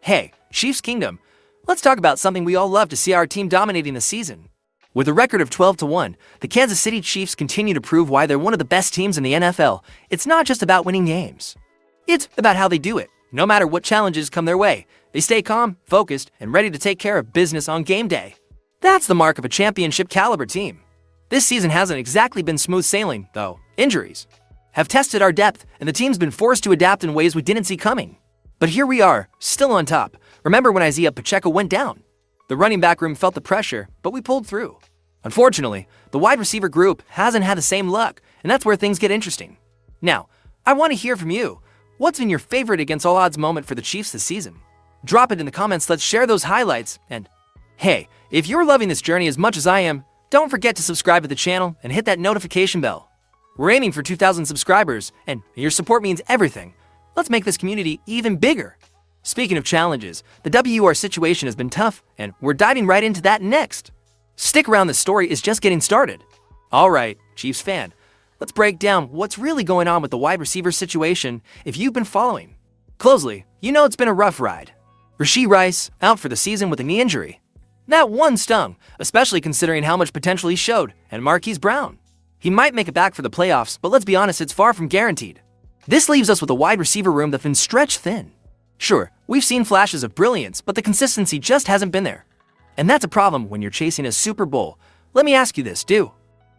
Hey, Chiefs Kingdom, let's talk about something we all love to see our team dominating this season. With a record of 12-1, the Kansas City Chiefs continue to prove why they're one of the best teams in the NFL. It's not just about winning games. It's about how they do it. No matter what challenges come their way, they stay calm, focused, and ready to take care of business on game day. That's the mark of a championship-caliber team. This season hasn't exactly been smooth sailing, though. Injuries have tested our depth, and the team's been forced to adapt in ways we didn't see coming. But here we are, still on top. Remember when Isaiah Pacheco went down? The running back room felt the pressure, but we pulled through. Unfortunately, the wide receiver group hasn't had the same luck, and that's where things get interesting. Now, I want to hear from you. What's been your favorite against all odds moment for the Chiefs this season? Drop it in the comments, let's share those highlights, and hey, if you're loving this journey as much as I am, don't forget to subscribe to the channel and hit that notification bell. We're aiming for 2,000 subscribers, and your support means everything. Let's make this community even bigger. Speaking of challenges, the WR situation has been tough, and we're diving right into that next. Stick around, the story is just getting started. Alright, Chiefs fan, let's break down what's really going on with the wide receiver situation. If you've been following closely, you know it's been a rough ride. Rashee Rice, out for the season with a knee injury. That one stung, especially considering how much potential he showed, and Marquise Brown. He might make it back for the playoffs, but let's be honest, it's far from guaranteed. This leaves us with a wide receiver room that's been stretched thin. Sure, we've seen flashes of brilliance, but the consistency just hasn't been there. And that's a problem when you're chasing a Super Bowl. Let me ask you this, do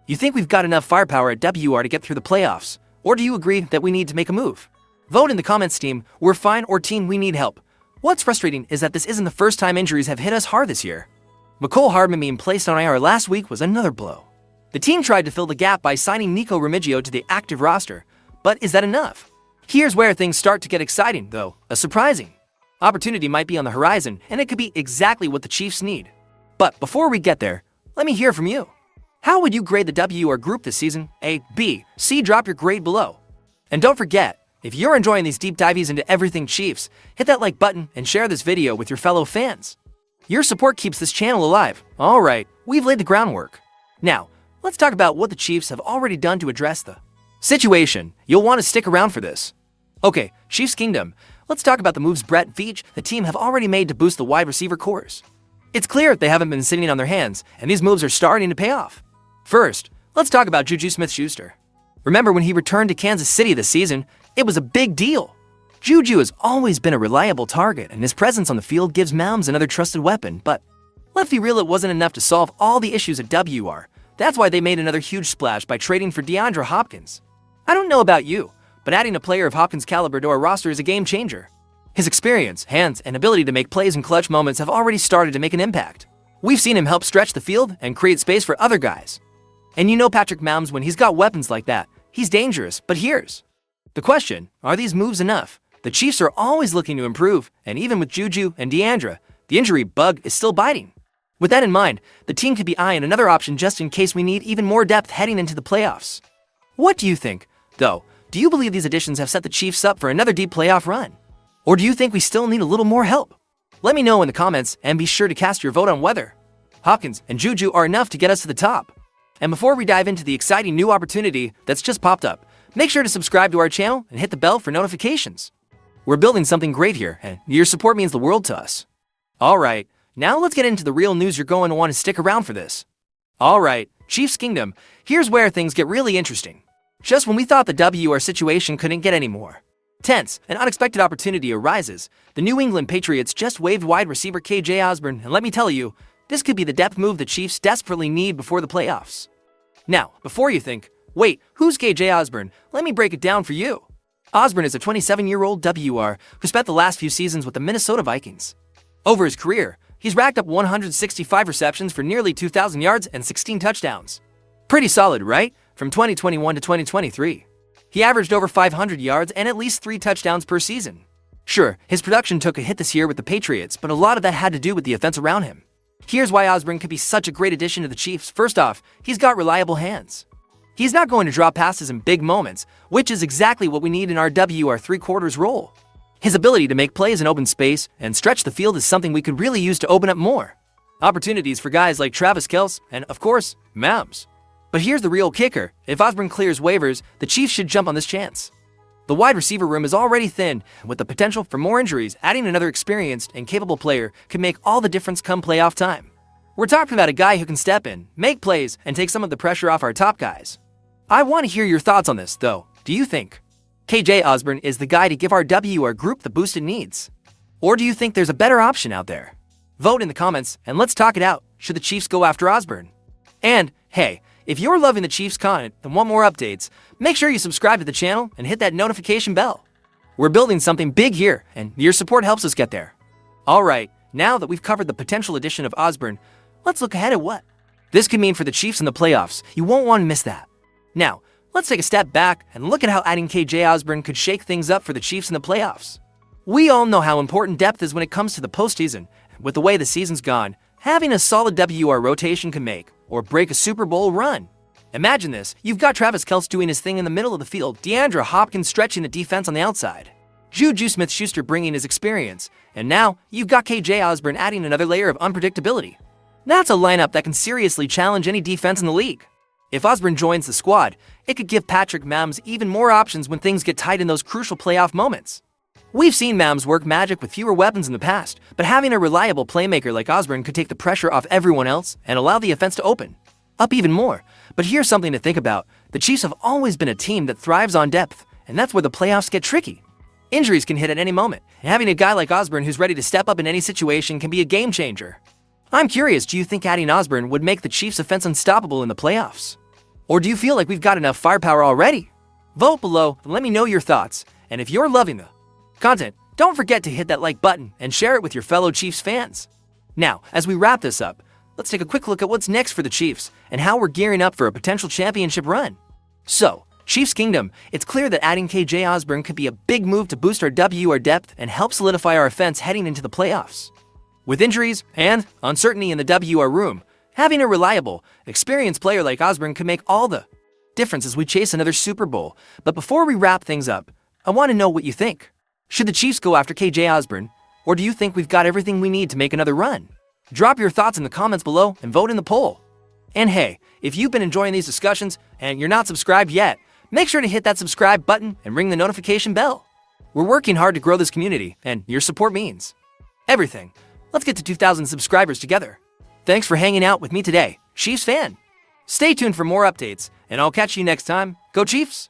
you think we've got enough firepower at WR to get through the playoffs? Or do you agree that we need to make a move? Vote in the comments, team, we're fine, or team, we need help. What's frustrating is that this isn't the first time injuries have hit us hard this year. McCole Hardman being placed on IR last week was another blow. The team tried to fill the gap by signing Nico Remigio to the active roster, but is that enough? Here's where things start to get exciting, though. A surprising opportunity might be on the horizon, and it could be exactly what the Chiefs need. But before we get there, let me hear from you. How would you grade the WR group this season? A, B, C? Drop your grade below. And don't forget, if you're enjoying these deep dives into everything Chiefs, hit that like button and share this video with your fellow fans. Your support keeps this channel alive. Alright, we've laid the groundwork. Now, let's talk about what the Chiefs have already done to address the situation. You'll want to stick around for this. Okay, Chiefs Kingdom, let's talk about the moves Brett Veach, the team, have already made to boost the wide receiver cores. It's clear they haven't been sitting on their hands, and these moves are starting to pay off. First, let's talk about Juju Smith-Schuster. Remember when he returned to Kansas City this season? It was a big deal. Juju has always been a reliable target, and his presence on the field gives Mahomes another trusted weapon, but let's be real, it wasn't enough to solve all the issues at WR. That's why they made another huge splash by trading for DeAndre Hopkins. I don't know about you, but adding a player of Hopkins' caliber to our roster is a game changer. His experience, hands, and ability to make plays in clutch moments have already started to make an impact. We've seen him help stretch the field and create space for other guys. And you know Patrick Mahomes, when he's got weapons like that, he's dangerous. But here's the question, are these moves enough? The Chiefs are always looking to improve, and even with Juju and DeAndre, the injury bug is still biting. With that in mind, the team could be eyeing another option just in case we need even more depth heading into the playoffs. What do you think, though? Do you believe these additions have set the Chiefs up for another deep playoff run? Or do you think we still need a little more help? Let me know in the comments, and be sure to cast your vote on whether Hopkins and Juju are enough to get us to the top. And before we dive into the exciting new opportunity that's just popped up, make sure to subscribe to our channel and hit the bell for notifications. We're building something great here, and your support means the world to us. Alright, now let's get into the real news. You're going to want to stick around for this. Alright, Chiefs Kingdom, here's where things get really interesting. Just when we thought the WR situation couldn't get any more tense, an unexpected opportunity arises. The New England Patriots just waived wide receiver KJ Osborn, and let me tell you, this could be the depth move the Chiefs desperately need before the playoffs. Now, before you think, wait, who's KJ Osborn? Let me break it down for you. Osborn is a 27-year-old WR who spent the last few seasons with the Minnesota Vikings. Over his career, he's racked up 165 receptions for nearly 2,000 yards and 16 touchdowns. Pretty solid, right? From 2021 to 2023. He averaged over 500 yards and at least 3 touchdowns per season. Sure, his production took a hit this year with the Patriots, but a lot of that had to do with the offense around him. Here's why Osborn could be such a great addition to the Chiefs. First off, he's got reliable hands. He's not going to drop passes in big moments, which is exactly what we need in our WR three-quarters role. His ability to make plays in open space and stretch the field is something we could really use to open up more opportunities for guys like Travis Kelce and, of course, Mahomes. But here's the real kicker. If Osborn clears waivers, the Chiefs should jump on this chance. The wide receiver room is already thin, and with the potential for more injuries, adding another experienced and capable player could make all the difference come playoff time. We're talking about a guy who can step in, make plays, and take some of the pressure off our top guys. I want to hear your thoughts on this, though. Do you think KJ Osborn is the guy to give our WR group the boost it needs? Or do you think there's a better option out there? Vote in the comments, and let's talk it out. Should the Chiefs go after Osborn? And, hey, if you're loving the Chiefs content and want more updates, make sure you subscribe to the channel and hit that notification bell. We're building something big here, and your support helps us get there. Alright, now that we've covered the potential addition of Osborn, let's look ahead at what this could mean for the Chiefs in the playoffs. You won't want to miss that. Now, let's take a step back and look at how adding KJ Osborn could shake things up for the Chiefs in the playoffs. We all know how important depth is when it comes to the postseason. With the way the season's gone, having a solid WR rotation can make or break a Super Bowl run. Imagine this, you've got Travis Kelce doing his thing in the middle of the field, DeAndre Hopkins stretching the defense on the outside, Juju Smith-Schuster bringing his experience, and now you've got KJ Osborn adding another layer of unpredictability. That's a lineup that can seriously challenge any defense in the league. If Osborn joins the squad, it could give Patrick Mahomes even more options when things get tight in those crucial playoff moments. We've seen Mahomes work magic with fewer weapons in the past, but having a reliable playmaker like Osborn could take the pressure off everyone else and allow the offense to open up even more. But here's something to think about. The Chiefs have always been a team that thrives on depth, and that's where the playoffs get tricky. Injuries can hit at any moment, and having a guy like Osborn who's ready to step up in any situation can be a game changer. I'm curious, do you think adding Osborn would make the Chiefs' offense unstoppable in the playoffs? Or do you feel like we've got enough firepower already? Vote below and let me know your thoughts, and if you're loving the content, don't forget to hit that like button and share it with your fellow Chiefs fans. Now, as we wrap this up, let's take a quick look at what's next for the Chiefs and how we're gearing up for a potential championship run. So, Chiefs Kingdom, it's clear that adding KJ Osborn could be a big move to boost our WR depth and help solidify our offense heading into the playoffs. With injuries and uncertainty in the WR room, having a reliable, experienced player like Osborn could make all the difference as we chase another Super Bowl. But before we wrap things up, I want to know what you think. Should the Chiefs go after KJ Osborn, or do you think we've got everything we need to make another run? Drop your thoughts in the comments below and vote in the poll. And hey, if you've been enjoying these discussions and you're not subscribed yet, make sure to hit that subscribe button and ring the notification bell. We're working hard to grow this community, and your support means everything. Let's get to 2,000 subscribers together. Thanks for hanging out with me today, Chiefs fan. Stay tuned for more updates, and I'll catch you next time. Go Chiefs!